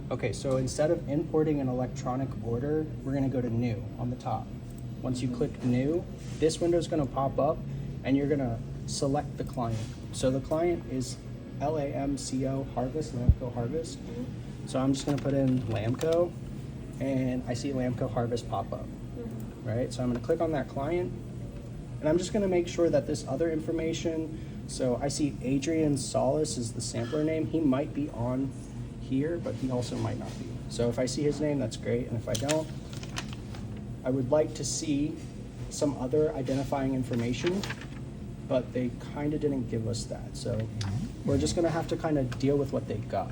Okay, so instead of importing an electronic order, we're gonna go to new on the top. Once you click new, this window is gonna pop up and you're gonna select the client. So the client is LAMCO Harvest, Lamco Harvest. So I'm just gonna put in Lamco and I see Lamco Harvest pop up, right? So I'm gonna click on that client and I'm just gonna make sure that this other information, so I see Adrian Solis is the sampler name. He might be on here, but he also might not be. So if I see his name, that's great. And if I don't, I would like to see some other identifying information, but they kind of didn't give us that. So we're just gonna have to kind of deal with what they got.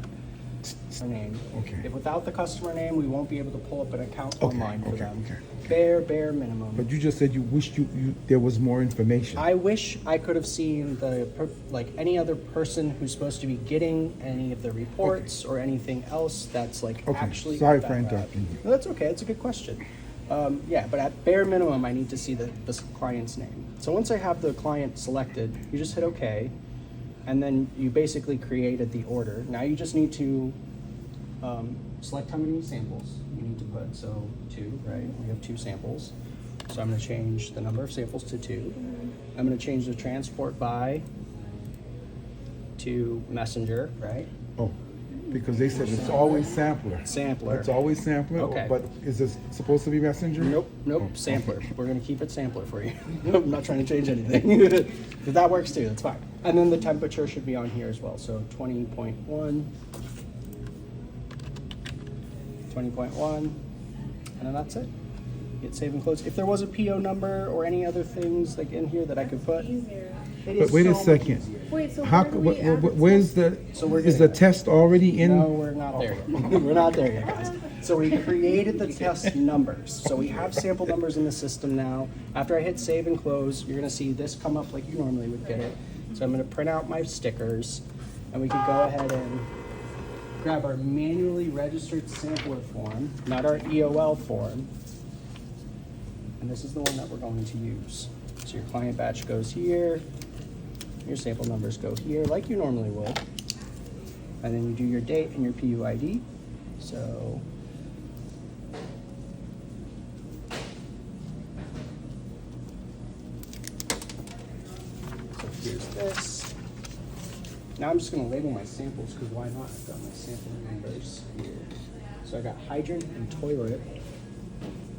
Our name. Okay. If without the customer name, we won't be able to pull up an account Okay, online for okay, them. okay. Bare minimum. But you just said you wished there was more information. I wish I could have seen like any other person who's supposed to be getting any of the reports or anything else that's like Okay, actually. sorry that for bad. interrupting you. No, that's okay. It's a good question. Yeah, but at bare minimum, I need to see the client's name. So once I have the client selected, you just hit OK, and then you basically created the order. Now you just need to select how many samples you need to put. So 2, right? We have 2 samples. So I'm going to change the number of samples to 2. I'm going to change the transport by to messenger, right? Oh, because they said it's always sampler. Sampler. It's always sampler. Okay. But is this supposed to be messenger? Nope, Oh, sampler. We're going to keep it sampler for you. I'm not trying to change anything. But that works too, that's fine. And then the temperature should be on here as well. So 20.1, 20.1, and then that's it. Hit save and close. If there was a PO number or any other things like in here that I could put. Easier. It But is wait so a much second. easier. Wait, so How? where do we add the Where's the? So we're is getting the test already in? No, we're not there yet. We're not there yet, guys. So we created the test numbers. So we have sample numbers in the system now. After I hit save and close, you're gonna see this come up like you normally would get it. So I'm gonna print out my stickers and we can go ahead and grab our manually registered sampler form, not our EOL form. And this is the one that we're going to use. So your client batch goes here, your sample numbers go here like you normally would. And then you do your date and your PUID. So here's this. Now I'm just gonna label my samples because why not? I've got my sample numbers here. So I got hydrant and toilet.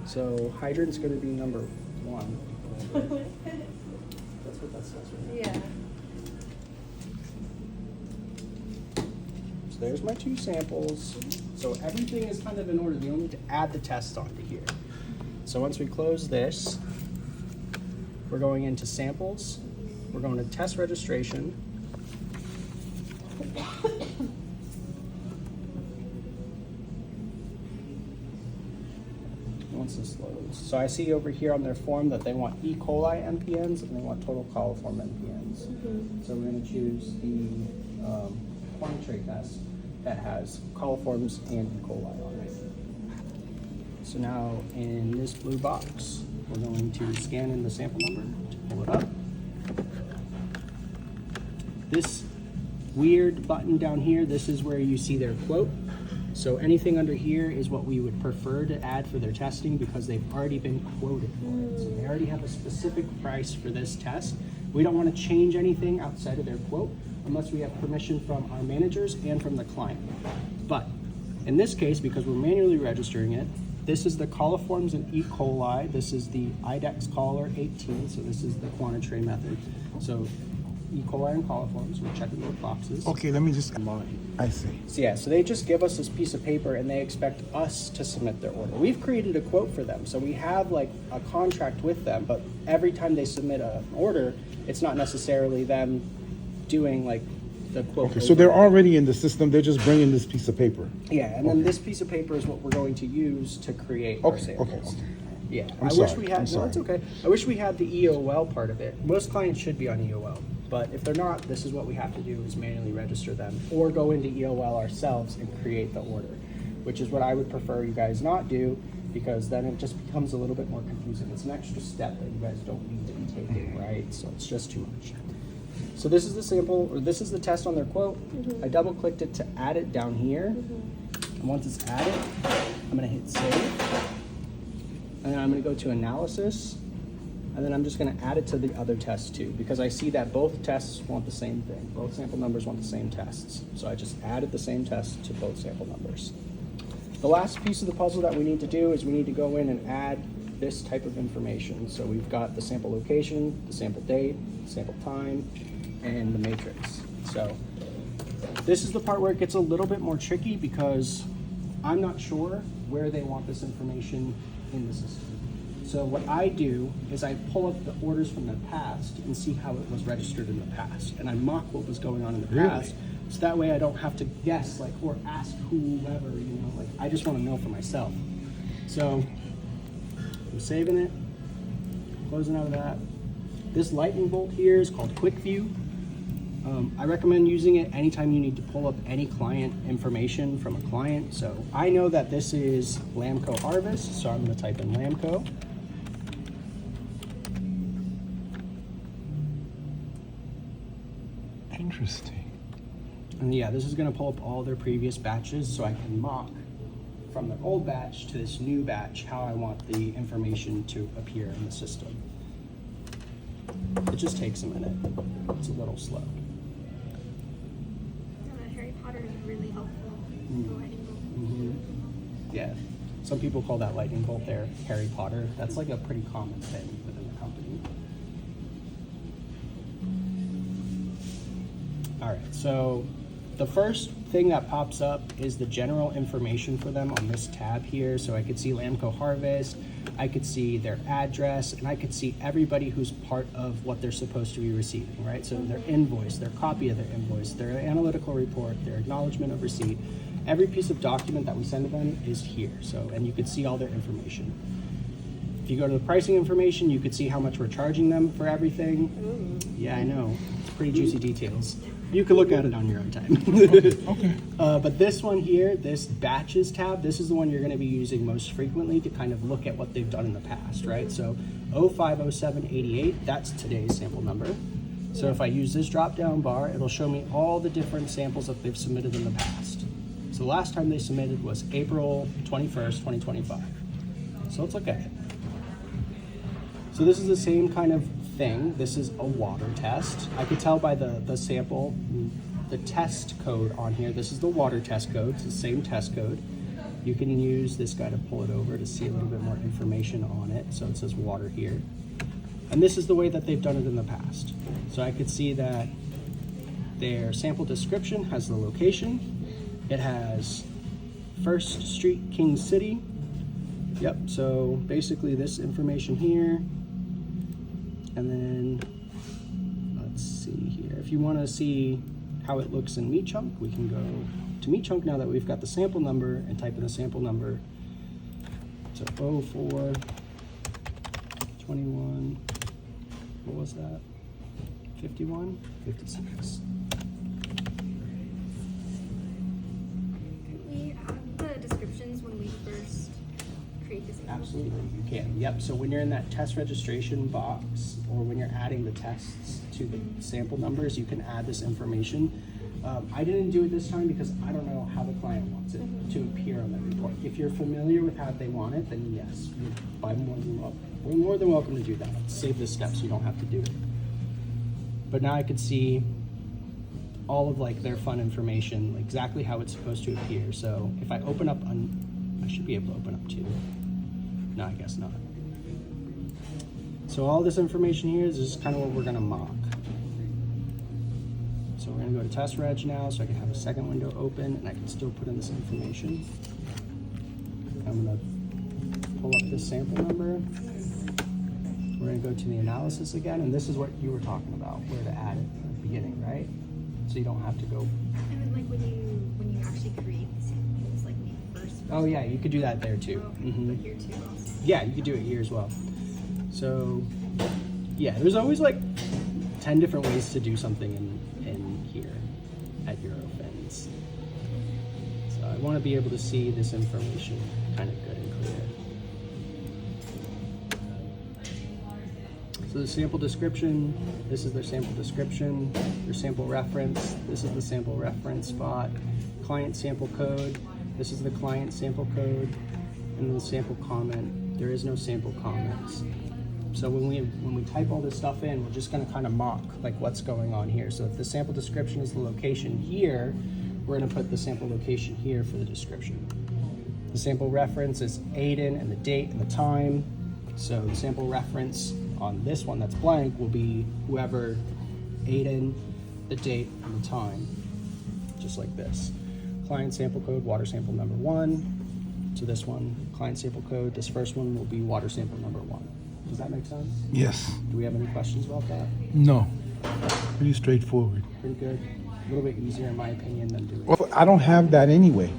So hydrant's gonna be number 1. That's what that says right now. Yeah. So there's my 2 samples. So everything is kind of in order. We only need to add the test onto here. So once we close this, we're going into samples. We're going to test registration. Once this loads. So I see over here on their form that they want E. coli MPNs and they want total coliform MPNs. So we're going to choose the quantitary test that has coliforms and E. coli on it. So now in this blue box, we're going to scan in the sample number to pull it up. This weird button down here, this is where you see their quote. So anything under here is what we would prefer to add for their testing because they've already been quoted for it. So they already have a specific price for this test. We don't want to change anything outside of their quote unless we have permission from our managers and from the client. But in this case, because we're manually registering it, this is the coliforms and E. coli. This is the IDEX caller 18. So this is the quantitary method. So E. coli and coliforms, we're checking those boxes. Okay, let me just. I see. So yeah, so they just give us this piece of paper and they expect us to submit their order. We've created a quote for them, so we have like a contract with them, but every time they submit an order, it's not necessarily them doing like the quote. Okay, so they're already in the system. They're just bringing this piece of paper. Yeah, and then this piece of paper is what we're going to use to create our Okay, samples. okay. Yeah, I'm I sorry, wish we had. I'm No, sorry. it's okay. I wish we had the EOL part of it. Most clients should be on EOL, but if they're not, this is what we have to do: is manually register them, or go into EOL ourselves and create the order, which is what I would prefer you guys not do, because then it just becomes a little bit more confusing. It's an extra step that you guys don't need to be taking, right? So it's just too much. So this is the sample, or this is the test on their quote. I double clicked it to add it down here. And once it's added, I'm gonna hit save. And then I'm gonna go to analysis. And then I'm just gonna add it to the other tests too, because I see that both tests want the same thing. Both sample numbers want the same tests. So I just added the same test to both sample numbers. The last piece of the puzzle that we need to do is we need to go in and add this type of information. So we've got the sample location, the sample date, sample time, and the matrix. So this is the part where it gets a little bit more tricky because I'm not sure where they want this information in the system. So what I do is I pull up the orders from the past and see how it was registered in the past. And I mock what was going on in the past. So that way I don't have to guess or ask whoever, I just want to know for myself. So I'm saving it, closing out of that. This lightning bolt here is called Quick View. I recommend using it anytime you need to pull up any client information from a client. So I know that this is Lamco Harvest, so I'm going to type in Lamco. Interesting. And yeah, this is going to pull up all their previous batches so I can mock from the old batch to this new batch how I want the information to appear in the system. It just takes a minute. It's a little slow. Harry Potter is really helpful. The lightning bolt. Yeah. Some people call that lightning bolt there Harry Potter. That's like a pretty common thing within the company. All right, so the first thing that pops up is the general information for them on this tab here. So I could see Lamco Harvest, I could see their address, and I could see everybody who's part of what they're supposed to be receiving, right? So their invoice, their copy of their invoice, their analytical report, their acknowledgement of receipt. Every piece of document that we send to them is here. So, and you could see all their information. If you go to the pricing information, you could see how much we're charging them for everything. Yeah, I know. It's pretty juicy details. You can look at it on your own time. Okay. But this one here, this batches tab, this is the one you're going to be using most frequently to kind of look at what they've done in the past, right? So 050788, that's today's sample number. So if I use this drop down bar, it'll show me all the different samples that they've submitted in the past. So the last time they submitted was April 21st, 2025. So let's look at it. So this is the same kind of thing. This is a water test. I could tell by the sample, the test code on here. This is the water test code. It's the same test code. You can use this guy to pull it over to see a little bit more information on it. So it says water here. And this is the way that they've done it in the past. So I could see that their sample description has the location. It has First Street, King City. Yep, so basically this information here. And then, let's see here. If you want to see how it looks in Meat Chunk, we can go to Meat Chunk now that we've got the sample number and type in the sample number. So 04, 21, what was that? 51, 56. Can we add the descriptions when we first create the sample? Absolutely, you can. Yep, so when you're in that test registration box or when you're adding the tests to the sample numbers, you can add this information. I didn't do it this time because I don't know how the client wants it to appear on the report. If you're familiar with how they want it, then yes, we're more than welcome to do that. Save this step so you don't have to do it. But now I could see all of their fun information, exactly how it's supposed to appear. So if I open up I should be able to open up two. No, I guess not. So all this information here is just kind of what we're gonna mock. So we're gonna go to test reg now so I can have a second window open and I can still put in this information. I'm gonna pull up this sample number. We're gonna go to the analysis again, and this is what you were talking about, where to add it at the beginning, right? So you don't have to go. And then when you actually create the samples, when you first. Oh yeah, you could do that there too. Oh, okay. But here too also. Yeah, you could do it here as well. So yeah, there's always 10 different ways to do something in here at Eurofins. So I want to be able to see this information kind of good and clear. So the sample description, this is their sample description, their sample reference, this is the sample reference spot, client sample code. This is the client sample code and the sample comment. There is no sample comments. So when we type all this stuff in, we're just gonna kind of mock like what's going on here. So if the sample description is the location here, we're gonna put the sample location here for the description. The sample reference is Aiden and the date and the time. So the sample reference on this one that's blank will be whoever, Aiden, the date, and the time, just like this. Client sample code, water sample number 1. So this one, client sample code, this first one will be water sample number 1. Does that make sense? Yes. Do we have any questions about that? No. Pretty straightforward. Pretty good. A little bit easier in my opinion than doing. Well, I don't have that anyway.